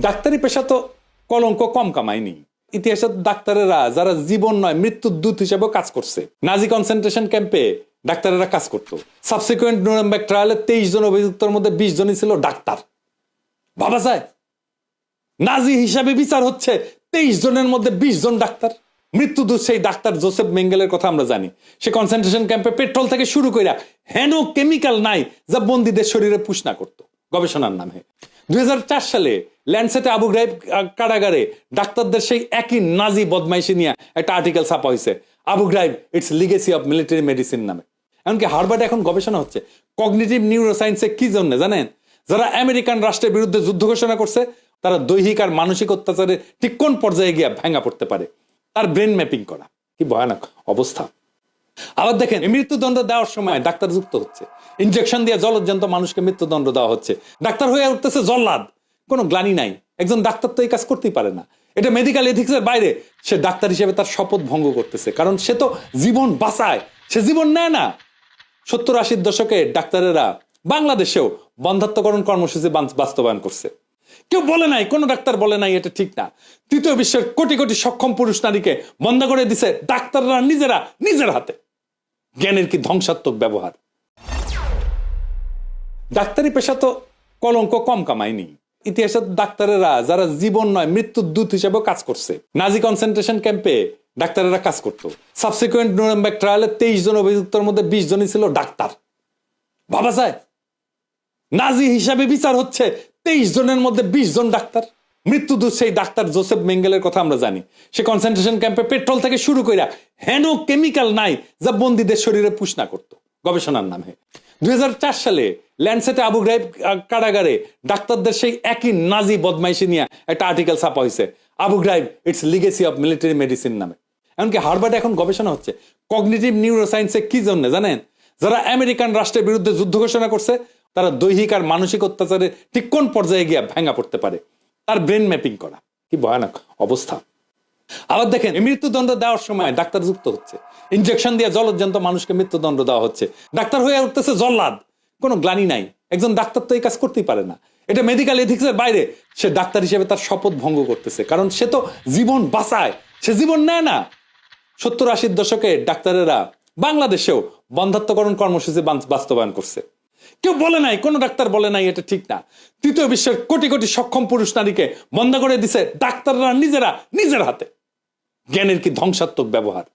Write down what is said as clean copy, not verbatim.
ডাক্তারি পেশা তো কলঙ্ক কম কামায়নি। ইতিহাসের ডাক্তারেরা যারা জীবন নয় মৃত্যুর দূত হিসেবেও কাজ করছে। নাজি কনসেন্ট্রেশন ক্যাম্পে ডাক্তারেরা কাজ করতো। সাবসিকুয়েন্ট নুরেমবার্গ ট্রায়ালে 23 জন অভিযুক্তের মধ্যে 20 জনই ছিল ডাক্তার। ভাবা যায়, নাজি হিসাবে বিচার হচ্ছে 23 জনের মধ্যে 20 জন ডাক্তার। মৃত্যুদূত সেই ডাক্তার জোসেফ মেঙ্গেলের কথা আমরা জানি। সে কনসেন্ট্রেশন ক্যাম্পে পেট্রোল থেকে শুরু করে হেন কেমিক্যাল নাই যা বন্দীদের শরীরে পুষ না করতো গবেষণার নামে। 2004 সালে ল্যান্ডসেটে আবু গ্রাইব কারাগারে ডাক্তারদের সেই একই নাজি বদমাইশি নিয়ে একটা আর্টিকেল ছাপা হয়েছে, Abu Ghraib its legacy of military medicine নামে। এমনকি হার্ভার্ডে এখন গবেষণা হচ্ছে কগনিটিভ নিউরোসায়েন্সে। কি জন্য জানেন? যারা আমেরিকান রাষ্ট্রের বিরুদ্ধে যুদ্ধ ঘোষণা করছে তারা দৈহিক আর মানসিক অত্যাচারে ঠিক কোন পর্যায়ে গিয়ে ভেঙা পড়তে পারে তার ব্রেন ম্যাপিং করা। কি ভয়ানক অবস্থা। আবার দেখেন, মৃত্যুদণ্ড দেওয়ার সময় ডাক্তার যুক্ত হচ্ছে, ইনজেকশন দিয়ে জলজ্যান্ত মানুষকে মৃত্যুদণ্ড দেওয়া হচ্ছে। ডাক্তার হয়ে উঠতেছে জল্লাদ, কোনো গ্লানি নাই। একজন ডাক্তার তো এই কাজ করতেই পারে না, এটা মেডিকেল এথিক্সের বাইরে। সে ডাক্তার হিসেবে তার শপথ ভঙ্গ করতেছে, কারণ সে তো জীবন বাঁচায়, সে জীবন নেয় না। 70-80 দশকে ডাক্তারেরা বাংলাদেশেও বন্ধ্যাত্বকরণ কর্মসূচি বাস্তবায়ন করছে। কেউ বলে নাই, কোন ডাক্তার বলে নাই এটা ঠিক না। তৃতীয় বিশ্বের কোটি কোটি সক্ষম পুরুষ নারীকে বন্ধ করে দিছে ডাক্তাররা নিজেরা, নিজের হাতে। জ্ঞানের কি ধ্বংসাত্মক ব্যবহার। ডাক্তারি পেশা তো কলঙ্ক কম কামায়নি। ইতিহাসের ডাক্তারেরা যারা জীবন নয় মৃত্যুর দূত হিসেবেও কাজ করছে। নাজি কনসেন্ট্রেশন ক্যাম্পে ডাক্তারেরা কাজ করতো। সাবসিকুয়েন্ট নুরেমবার্গ ট্রায়ালে 23 জন অভিযুক্তের মধ্যে 20 জনই ছিল ডাক্তার। ভাবা যায়, নাজি হিসাবে বিচার হচ্ছে 23 জনের মধ্যে 20 জন ডাক্তার। মৃত্যুদূত সেই ডাক্তার জোসেফ মেঙ্গেলের কথা আমরা জানি। সে কনসেন্ট্রেশন ক্যাম্পে পেট্রোল থেকে শুরু করে হেন কেমিক্যাল নাই যা বন্দীদের শরীরে পুষ না করতো গবেষণার নামে। 2004 সালে ল্যান্ডসেটে আবু গ্রাইব কারাগারে ডাক্তারদের সেই একই নাজি বদমাইশি নিয়ে একটা আর্টিকেল ছাপা হয়েছে, Abu Ghraib its legacy of military medicine নামে। এমনকি হার্ভার্ডে এখন গবেষণা হচ্ছে কগনিটিভ নিউরোসায়েন্সে। কি জন্য জানেন? যারা আমেরিকান রাষ্ট্রের বিরুদ্ধে যুদ্ধ ঘোষণা করছে তারা দৈহিক আর মানসিক অত্যাচারে ঠিক কোন পর্যায়ে গিয়ে ভেঙা পড়তে পারে তার ব্রেন ম্যাপিং করা। কি ভয়ানক অবস্থা। আবার দেখেন, মৃত্যুদণ্ড দেওয়ার সময় ডাক্তার যুক্ত হচ্ছে, ইনজেকশন দিয়ে জলজ্যান্ত মানুষকে মৃত্যুদণ্ড দেওয়া হচ্ছে। ডাক্তার হয়ে উঠতেছে জল্লাদ, কোনো গ্লানি নাই। একজন ডাক্তার তো এই কাজ করতেই পারে না, এটা মেডিকেল এথিক্সের বাইরে। সে ডাক্তার হিসেবে তার শপথ ভঙ্গ করতেছে, কারণ সে তো জীবন বাঁচায়, সে জীবন নেয় না। 70-80 দশকে ডাক্তারেরা বাংলাদেশেও বন্ধ্যাত্বকরণ কর্মসূচি বাস্তবায়ন করছে। কেউ বলে নাই, কোন ডাক্তার বলে নাই এটা ঠিক না। তৃতীয় বিশ্বের কোটি কোটি সক্ষম পুরুষ নারীকে বন্ধ করে দিছে ডাক্তাররা নিজেরা, নিজের হাতে। জ্ঞানের কি ধ্বংসাত্মক ব্যবহার।